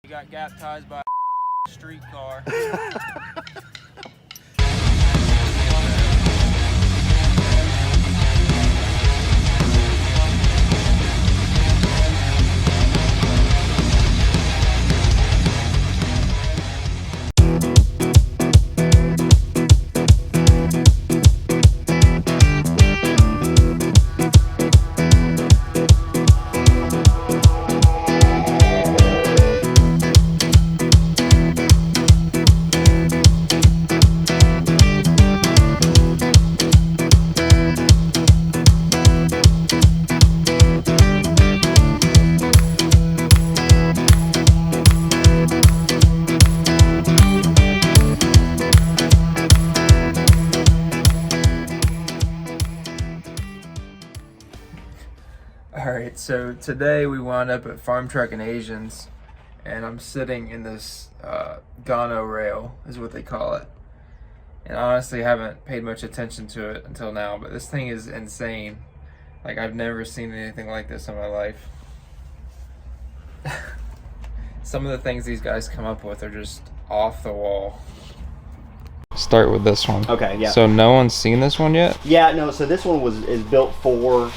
He got baptized by a streetcar. Alright, so today we wound up at Farm Truck and Asians, and I'm sitting in this Gano rail, is what they call it. And I honestly haven't paid much attention to it until now, but this thing is insane. Like, I've never seen anything like this in my life. Some of the things these guys come up with are just off the wall. Start with this one. Okay, yeah. So no one's seen this one yet? Yeah, no. So this one is built for.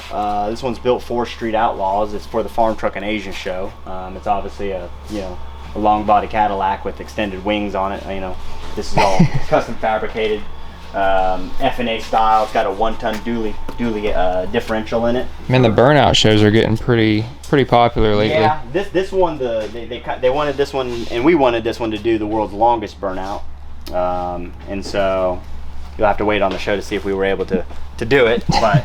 This one's built for Street Outlaws. It's for the Farm Truck and Asian show. It's obviously a a long body Cadillac with extended wings on it. This is all custom fabricated, F&A style. It's got a 1-ton dually differential in it. Man, the burnout shows are getting pretty popular lately. Yeah, this one they wanted this one, and we wanted this one to do the world's longest burnout. And so you'll have to wait on the show to see if we were able to do it, but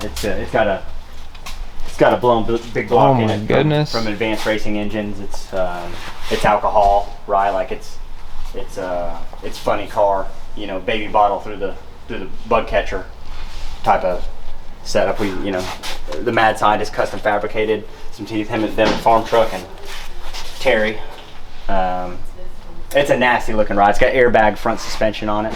it's got a blown big block in it from advanced racing engines. It's alcohol, right? Like it's funny car, baby bottle through the bug catcher type of setup. The Mad Scientist custom fabricated some teeth, them at Farm Truck and Terry. It's a nasty looking ride. It's got airbag front suspension on it.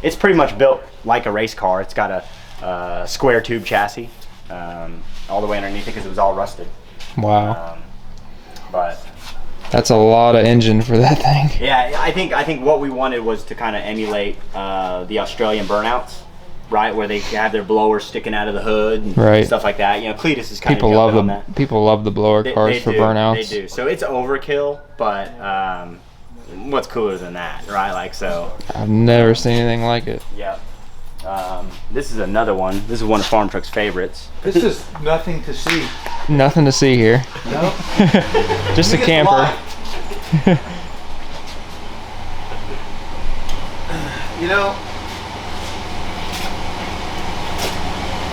It's pretty much built like a race car. It's got a square tube chassis all the way underneath it because it was all rusted. Wow. But that's a lot of engine for that thing. Yeah, I think what we wanted was to kind of emulate the Australian burnouts, right, where they have their blowers sticking out of the hood and stuff like that. Cletus is kind of jumping on that. People love the blower cars for burnouts. They do. So it's overkill, but what's cooler than that, right? Like, so I've never seen anything like it. Yeah. This is another one. This is one of Farm Truck's favorites. This is nothing to see. Nothing to see here. No. Just a camper.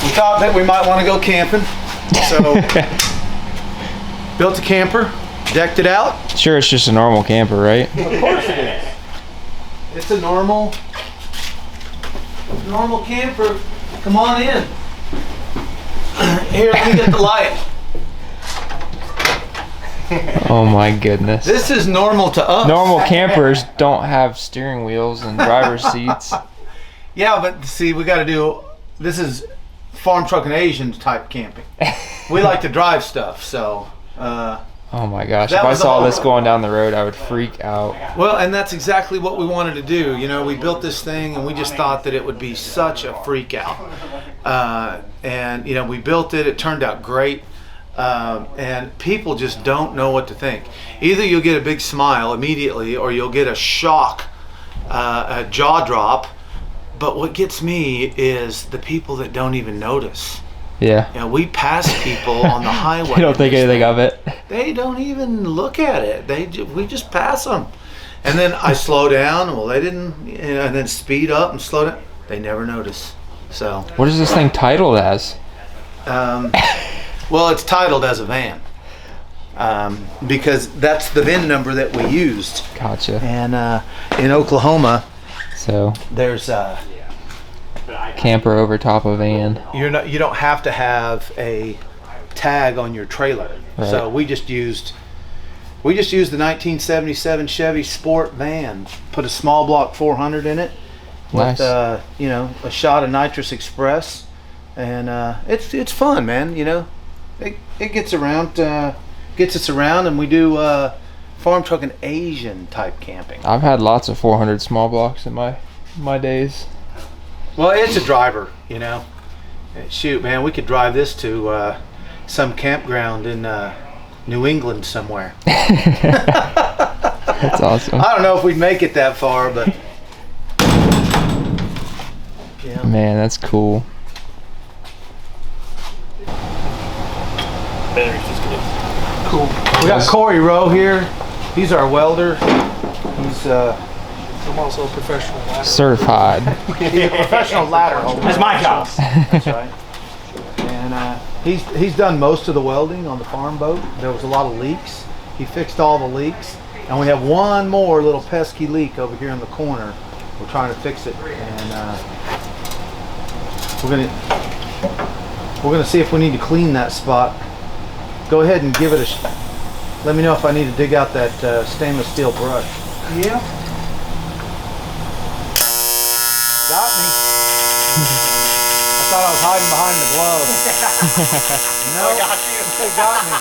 We thought that we might want to go camping, so built a camper, decked it out. Sure, it's just a normal camper, right? Of course it is. It's a normal camper. Come on in. Here, let me get the light. Oh my goodness. This is normal to us. Normal campers don't have steering wheels and driver's seats. Yeah, but see, we got to do. This is Farm Truck and Asian type camping. We like to drive stuff, so. Oh my gosh, if I saw this going down the road, I would freak out. Well, and that's exactly what we wanted to do. We built this thing and we just thought that it would be such a freak out. And we built it, it turned out great. And people just don't know what to think. Either you'll get a big smile immediately or you'll get a shock, a jaw drop. But what gets me is the people that don't even notice. Yeah. We pass people on the highway. They don't think anything of it. They don't even look at it. We just pass them. And then I slow down. Well, they didn't. And then speed up and slow down. They never notice. So. What is this thing titled as? Well, it's titled as a van. Because that's the VIN number that we used. Gotcha. And in Oklahoma, so there's camper over top of van. You don't have to have a tag on your trailer. Right. So we just used the 1977 Chevy Sport van. Put a small block 400 in it with a shot of Nitrous Express, and it's fun, man. It gets around. gets us around, and we do farm truck and Asian type camping. I've had lots of 400 small blocks in my days. Well, it's a driver, you know. Shoot, man, we could drive this to some campground in New England somewhere. That's awesome. I don't know if we'd make it that far, but yeah. Man, that's cool. Cool. We got Corey Rowe here. He's our welder. He's I'm also a professional ladder. Certified. a professional ladder holder. That's my job. That's right. And he's done most of the welding on the farm boat. There was a lot of leaks. He fixed all the leaks, and we have one more little pesky leak over here in the corner. We're trying to fix it, and we're gonna see if we need to clean that spot. Go ahead and give it a. Let me know if I need to dig out that stainless steel brush. Yeah. Got me. I thought I was hiding behind the glove. No, I got you. They got me.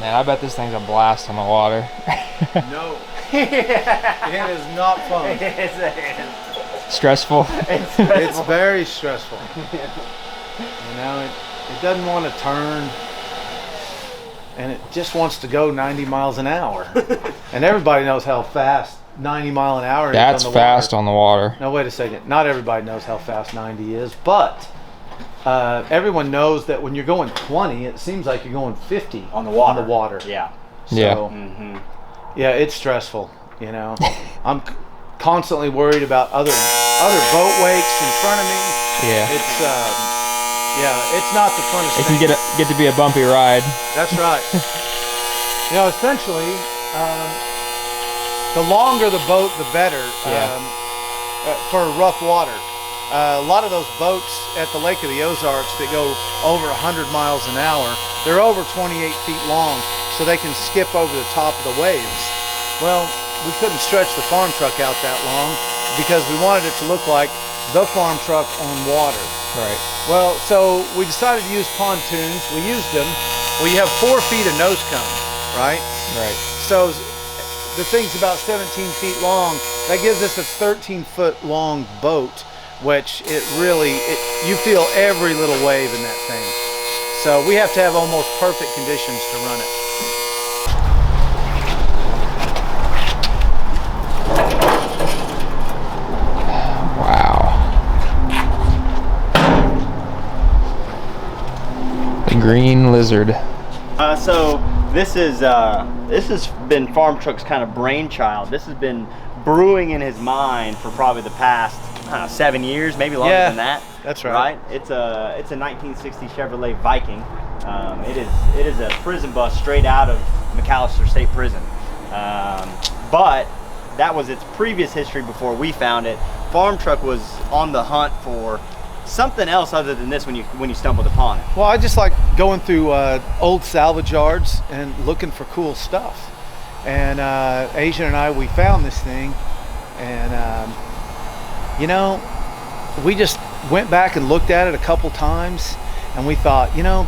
Man, I bet this thing's a blast on the water. No. It is not fun. Stressful. It's very stressful. You know, it doesn't want to turn, and it just wants to go 90 miles an hour. And everybody knows how fast 90 mile an hour is. That's on the fast water. on the water. No, wait a second. Not everybody knows how fast 90 is, but everyone knows that when you're going 20, it seems like you're going 50 On the water. On the water. Yeah. So, Yeah. yeah, it's stressful. You know, I'm constantly worried about other boat wakes in front of me. Yeah. It's not the funnest It thing. can get to be a bumpy ride. That's right. You know, essentially, the longer the boat, the better. For rough water. A lot of those boats at the Lake of the Ozarks that go over 100 miles an hour, they're over 28 feet long, so they can skip over the top of the waves. Well, we couldn't stretch the farm truck out that long because we wanted it to look like the farm truck on water. Right. Well, so we decided to use pontoons. We used them. Well, you have 4 feet of nose cone, right? Right. So the thing's about 17 feet long. That gives us a 13-foot long boat, which you feel every little wave in that thing. So we have to have almost perfect conditions to run it. Green lizard. So this has been Farm Truck's kind of brainchild. This has been brewing in his mind for probably the past 7 years, maybe longer than that. That's right. It's a 1960 Chevrolet Viking. It is a prison bus straight out of McAllister State Prison. But that was its previous history before we found it. Farm Truck was on the hunt for something else other than this when you stumbled upon it. Well, I just like going through old salvage yards and looking for cool stuff. And Asian and I, we found this thing, and you know, we just went back and looked at it a couple times, and we thought, you know,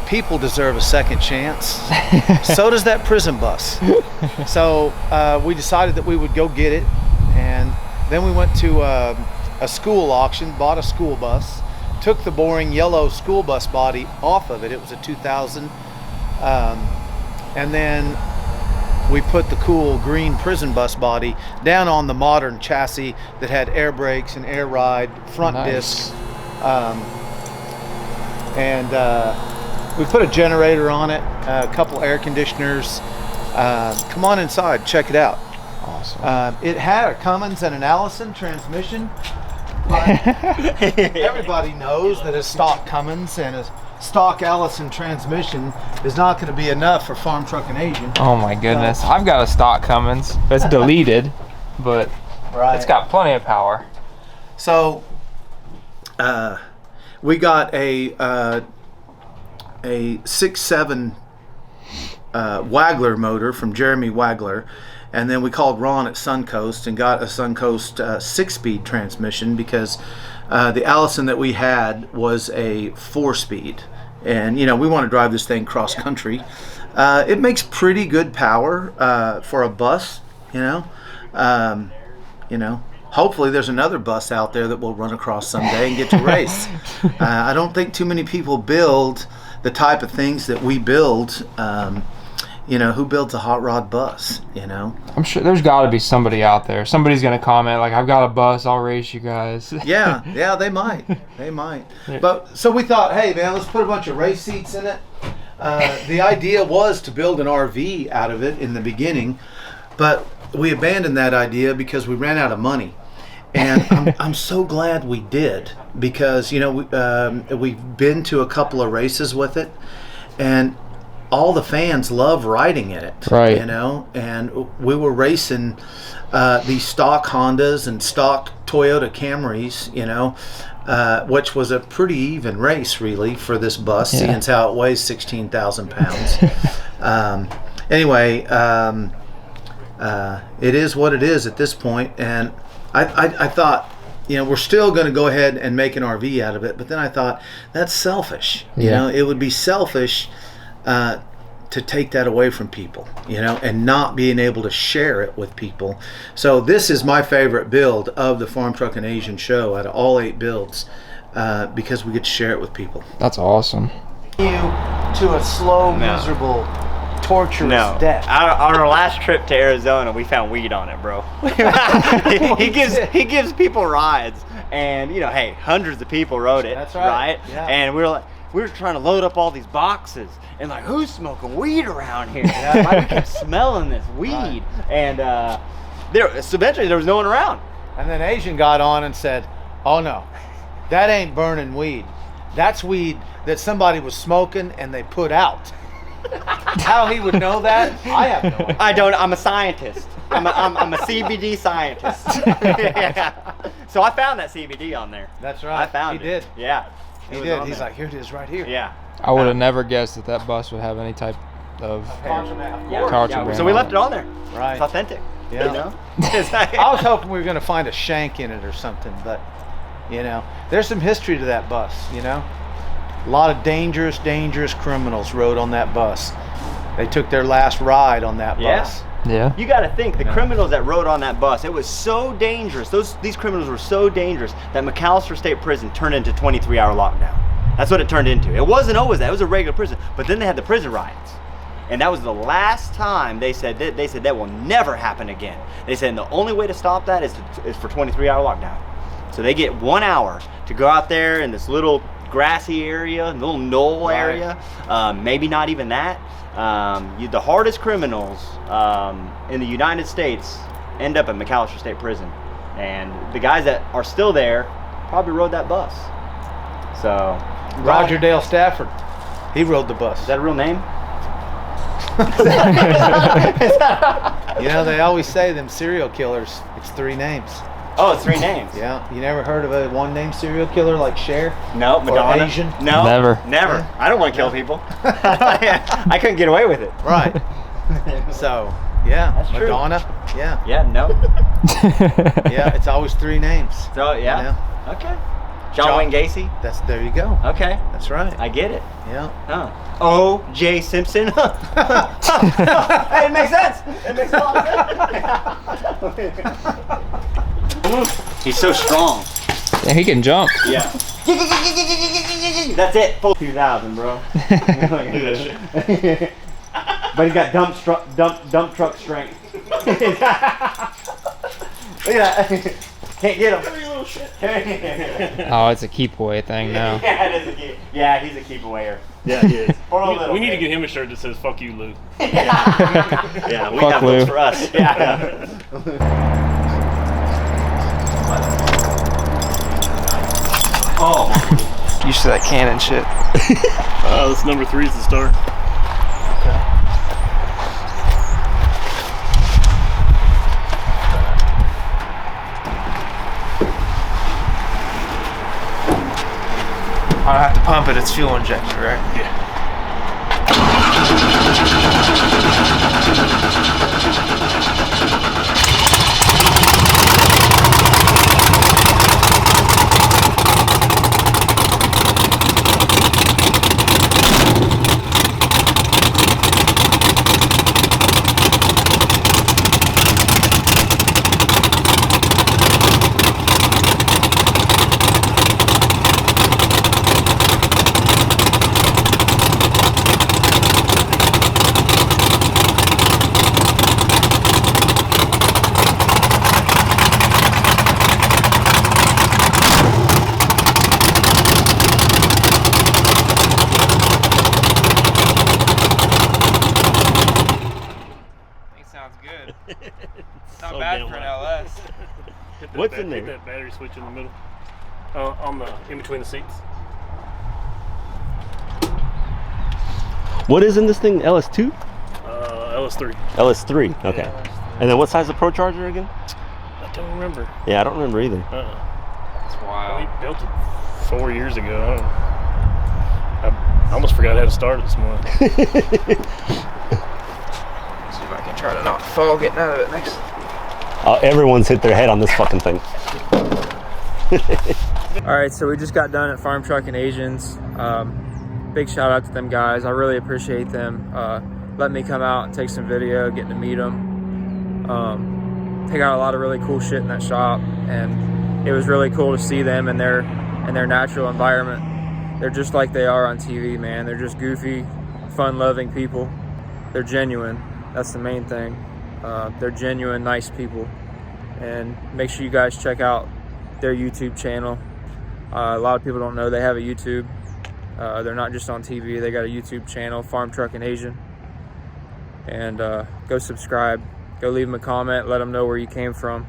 people deserve a second chance. So does that prison bus. So we decided that we would go get it, and then we went to a school auction, bought a school bus, took the boring yellow school bus body off of it. It was a 2000, and then we put the cool green prison bus body down on the modern chassis that had air brakes and air ride, front discs, and we put a generator on it, a couple air conditioners. Come on inside, check it out. Awesome. It had a Cummins and an Allison transmission. Everybody knows that a stock Cummins and a stock Allison transmission is not going to be enough for Farm Truck and Asian. Oh my goodness. I've got a stock Cummins that's deleted, but it's got plenty of power. So we got a 6.7 Wagler motor from Jeremy Wagler, And then we called Ron at Suncoast and got a Suncoast 6-speed transmission because the Allison that we had was a 4-speed. And, you know, we want to drive this thing cross country. It makes pretty good power for a bus, you know. Hopefully there's another bus out there that we'll run across someday and get to race. I don't think too many people build the type of things that we build. Who builds a hot rod bus, you know? I'm sure there's got to be somebody out there. Somebody's going to comment, like, I've got a bus, I'll race you guys. Yeah, they might. They might. But so we thought, hey, man, let's put a bunch of race seats in it. The idea was to build an RV out of it in the beginning, but we abandoned that idea because we ran out of money. And I'm so glad we did because, you know, we've been to a couple of races with it, and all the fans love riding in it, right? You know, and we were racing these stock Hondas and stock Toyota Camrys, you know, which was a pretty even race, really, for this bus, seeing as how it weighs 16,000 pounds. It is what it is at this point, and I thought, you know, we're still going to go ahead and make an RV out of it, but then I thought, that's selfish. You know, it would be selfish to take that away from people, you know, and not being able to share it with people. So this is my favorite build of the Farm Truck and Asian show out of all 8 builds, because we get to share it with people. That's awesome. You to a slow, miserable, torturous death. On our last trip to Arizona, we found weed on it, bro. he gives people rides, and, you know, hey, hundreds of people rode it. That's right. Yeah. And we were trying to load up all these boxes, and like, who's smoking weed around here? Like, we kept smelling this weed, right. And so eventually there was no one around. And then Asian got on and said, "Oh no, that ain't burning weed. That's weed that somebody was smoking and they put out." How he would know that, I have no idea. I don't. I'm a scientist. I'm a CBD scientist. Yeah. So I found that CBD on there. That's right. I found it. He did. Yeah. He did. He's like, here it is right here. Yeah. I would have never guessed that bus would have any type of contraband. So we left it on there. Right. It's authentic. Yeah. You know? I was hoping we were going to find a shank in it or something, but, you know, there's some history to that bus, you know? A lot of dangerous criminals rode on that bus. They took their last ride on that bus. Yeah. You got to think, the criminals that rode on that bus, it was so dangerous. These criminals were so dangerous that McAllister State Prison turned into 23-hour lockdown. That's what it turned into. It wasn't always that. It was a regular prison. But then they had the prison riots. And that was the last time they said that will never happen again. They said the only way to stop that is for 23-hour lockdown. So they get 1 hour to go out there in this little grassy area, little knoll area, maybe not even that. The hardest criminals in the United States end up at McAllister State Prison, and the guys that are still there probably rode that bus. So Roger Dale Stafford, he rode the bus. Is that a real name? You know, they always say them serial killers, it's 3 names. Oh, it's 3 names. Yeah. You never heard of a 1-name serial killer like Cher? No. Madonna? Asian? No. Never. Yeah. I don't want to kill people. I couldn't get away with it. Right. So, yeah. That's true. Madonna? Yeah. Yeah, no. Yeah, it's always 3 names. So, yeah. You know? Okay. John Wayne Gacy? There you go. Okay. That's right. I get it. Yeah. Huh. O.J. Simpson? Hey, it makes sense. It makes a lot of sense. He's so strong. Yeah, he can jump. Yeah. That's it. Full 2000, bro. But he's got dump truck strength. Look at that. Can't get him. Oh, it's a keep away thing now. Yeah, it is a keep. Yeah, he's a keep awayer. Yeah, he is. We need to get him a shirt that says "Fuck you, Lou." Yeah, we Fuck have Lou. those for us. Yeah. Oh, used to that cannon shit. This number 3 is the start. I don't have to pump it, it's fuel injected, right? Yeah. What's in there? Hit that battery switch in the middle. In between the seats. What is in this thing? LS2? LS3. LS3. Okay. Yeah. And then what size is the Pro Charger again? I don't remember. Yeah, I don't remember either. That's wild. We built it 4 years ago. I almost forgot how to start it this morning. See if I can try to not fall getting out of it next. Everyone's hit their head on this fucking thing. All right, so we just got done at Farm Truck and Asians. Big shout out to them guys. I really appreciate them letting me come out and take some video, getting to meet them. They got a lot of really cool shit in that shop, and it was really cool to see them in their natural environment. They're just like they are on TV, man. They're just goofy, fun-loving people. They're genuine. That's the main thing. They're genuine, nice people. And make sure you guys check out their YouTube channel. A lot of people don't know they have a YouTube. They're not just on TV. They got a YouTube channel, Farm Truck and Asian. And go subscribe. Go leave them a comment. Let them know where you came from.